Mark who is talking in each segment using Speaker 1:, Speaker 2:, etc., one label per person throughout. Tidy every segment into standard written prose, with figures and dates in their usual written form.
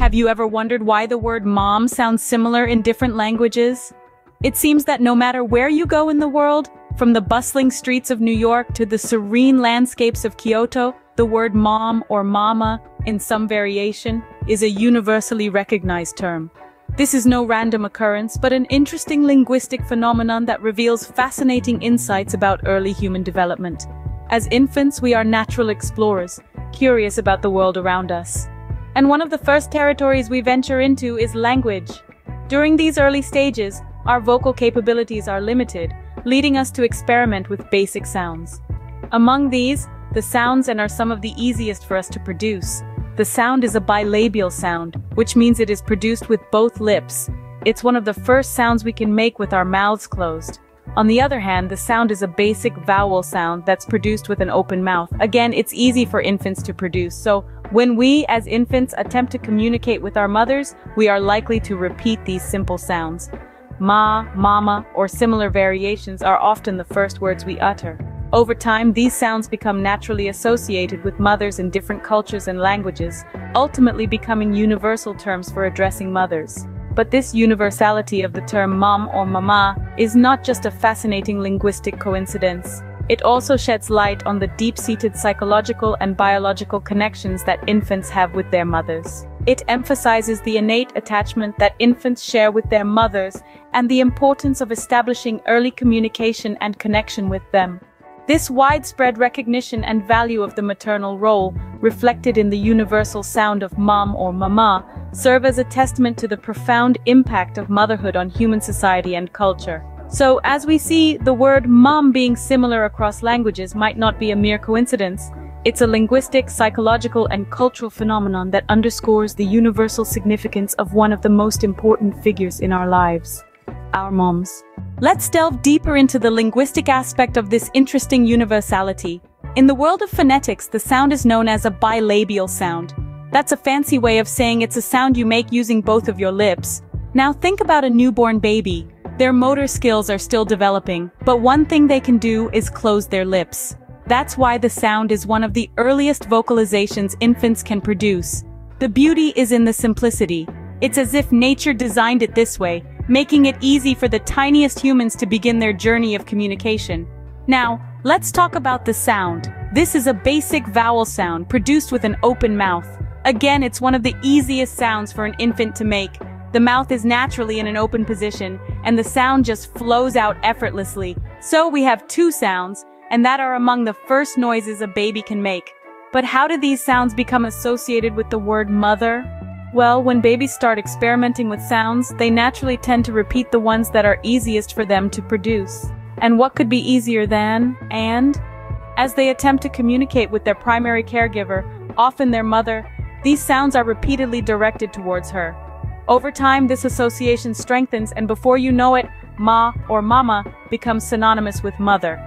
Speaker 1: Have you ever wondered why the word mom sounds similar in different languages? It seems that no matter where you go in the world, from the bustling streets of New York to the serene landscapes of Kyoto, the word mom or mama, in some variation, is a universally recognized term. This is no random occurrence, but an interesting linguistic phenomenon that reveals fascinating insights about early human development. As infants, we are natural explorers, curious about the world around us. And one of the first territories we venture into is language. During these early stages, our vocal capabilities are limited, leading us to experiment with basic sounds. Among these, the sounds are some of the easiest for us to produce. The sound is a bilabial sound, which means it is produced with both lips. It's one of the first sounds we can make with our mouths closed. On the other hand, the sound is a basic vowel sound that's produced with an open mouth. Again, it's easy for infants to produce, so when we, as infants, attempt to communicate with our mothers, we are likely to repeat these simple sounds. Ma, mama, or similar variations are often the first words we utter. Over time, these sounds become naturally associated with mothers in different cultures and languages, ultimately becoming universal terms for addressing mothers. But this universality of the term mom or mama is not just a fascinating linguistic coincidence. It also sheds light on the deep-seated psychological and biological connections that infants have with their mothers. It emphasizes the innate attachment that infants share with their mothers and the importance of establishing early communication and connection with them. This widespread recognition and value of the maternal role, reflected in the universal sound of mom or mama, serve as a testament to the profound impact of motherhood on human society and culture. So, as we see, the word mom being similar across languages might not be a mere coincidence. It's a linguistic, psychological, and cultural phenomenon that underscores the universal significance of one of the most important figures in our lives: our moms. Let's delve deeper into the linguistic aspect of this interesting universality. In the world of phonetics, the sound is known as a bilabial sound. That's a fancy way of saying it's a sound you make using both of your lips. Now think about a newborn baby. Their motor skills are still developing, but one thing they can do is close their lips. That's why the sound is one of the earliest vocalizations infants can produce. The beauty is in the simplicity. It's as if nature designed it this way, making it easy for the tiniest humans to begin their journey of communication. Now, let's talk about the sound. This is a basic vowel sound produced with an open mouth. Again, it's one of the easiest sounds for an infant to make. The mouth is naturally in an open position, and the sound just flows out effortlessly. So we have two sounds, and that are among the first noises a baby can make. But how do these sounds become associated with the word mother? Well, when babies start experimenting with sounds, they naturally tend to repeat the ones that are easiest for them to produce. And what could be easier than and? As they attempt to communicate with their primary caregiver, often their mother, these sounds are repeatedly directed towards her. Over time, this association strengthens, and before you know it, ma or mama becomes synonymous with mother.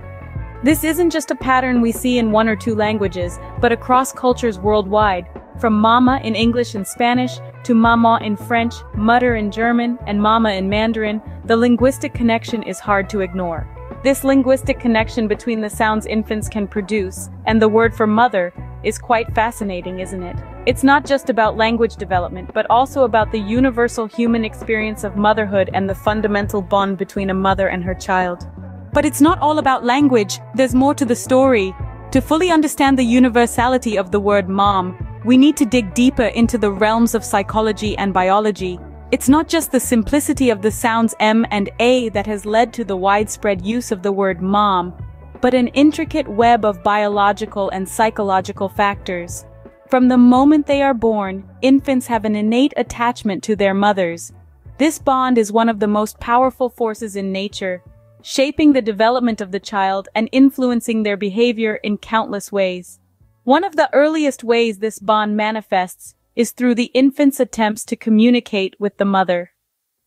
Speaker 1: This isn't just a pattern we see in one or two languages, but across cultures worldwide. From mama in English and Spanish, to mama in French, mutter in German, and mama in Mandarin, the linguistic connection is hard to ignore. This linguistic connection between the sounds infants can produce and the word for mother is quite fascinating, isn't it? It's not just about language development, but also about the universal human experience of motherhood and the fundamental bond between a mother and her child. But it's not all about language, there's more to the story. To fully understand the universality of the word mom, we need to dig deeper into the realms of psychology and biology. It's not just the simplicity of the sounds M and A that has led to the widespread use of the word mom, but an intricate web of biological and psychological factors. From the moment they are born, infants have an innate attachment to their mothers. This bond is one of the most powerful forces in nature, shaping the development of the child and influencing their behavior in countless ways. One of the earliest ways this bond manifests is through the infant's attempts to communicate with the mother.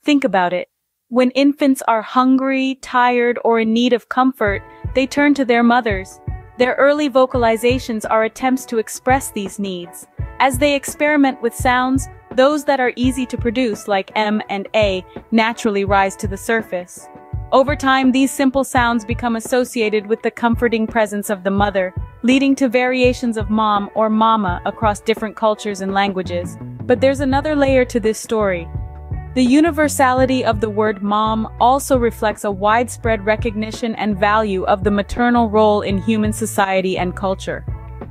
Speaker 1: Think about it. When infants are hungry, tired, or in need of comfort, they turn to their mothers. Their early vocalizations are attempts to express these needs. As they experiment with sounds, those that are easy to produce, like M and A, naturally rise to the surface. Over time, these simple sounds become associated with the comforting presence of the mother, leading to variations of mom or mama across different cultures and languages. But there's another layer to this story. The universality of the word mom also reflects a widespread recognition and value of the maternal role in human society and culture.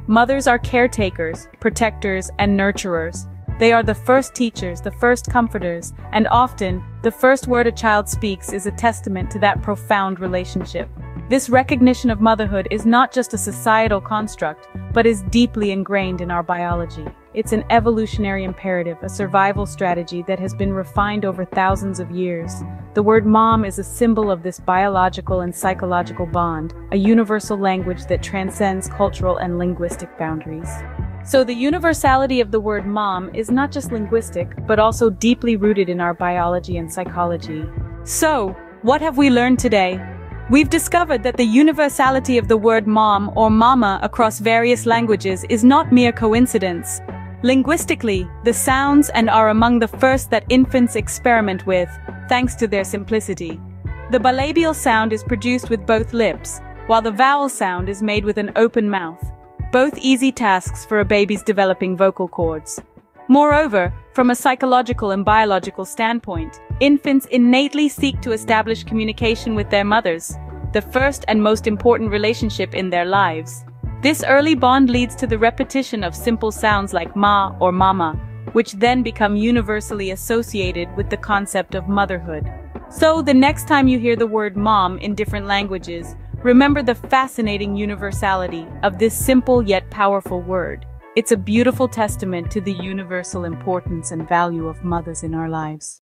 Speaker 1: Mothers are caretakers, protectors, and nurturers. They are the first teachers, the first comforters, and often, the first word a child speaks is a testament to that profound relationship. This recognition of motherhood is not just a societal construct, but is deeply ingrained in our biology. It's an evolutionary imperative, a survival strategy that has been refined over thousands of years. The word mom is a symbol of this biological and psychological bond, a universal language that transcends cultural and linguistic boundaries. So the universality of the word mom is not just linguistic, but also deeply rooted in our biology and psychology. So, what have we learned today? We've discovered that the universality of the word mom or mama across various languages is not mere coincidence. Linguistically, the sounds are among the first that infants experiment with, thanks to their simplicity. The bilabial sound is produced with both lips, while the vowel sound is made with an open mouth. Both easy tasks for a baby's developing vocal cords. Moreover, from a psychological and biological standpoint, infants innately seek to establish communication with their mothers, the first and most important relationship in their lives. This early bond leads to the repetition of simple sounds like ma or mama, which then become universally associated with the concept of motherhood. So, the next time you hear the word mom in different languages, remember the fascinating universality of this simple yet powerful word. It's a beautiful testament to the universal importance and value of mothers in our lives.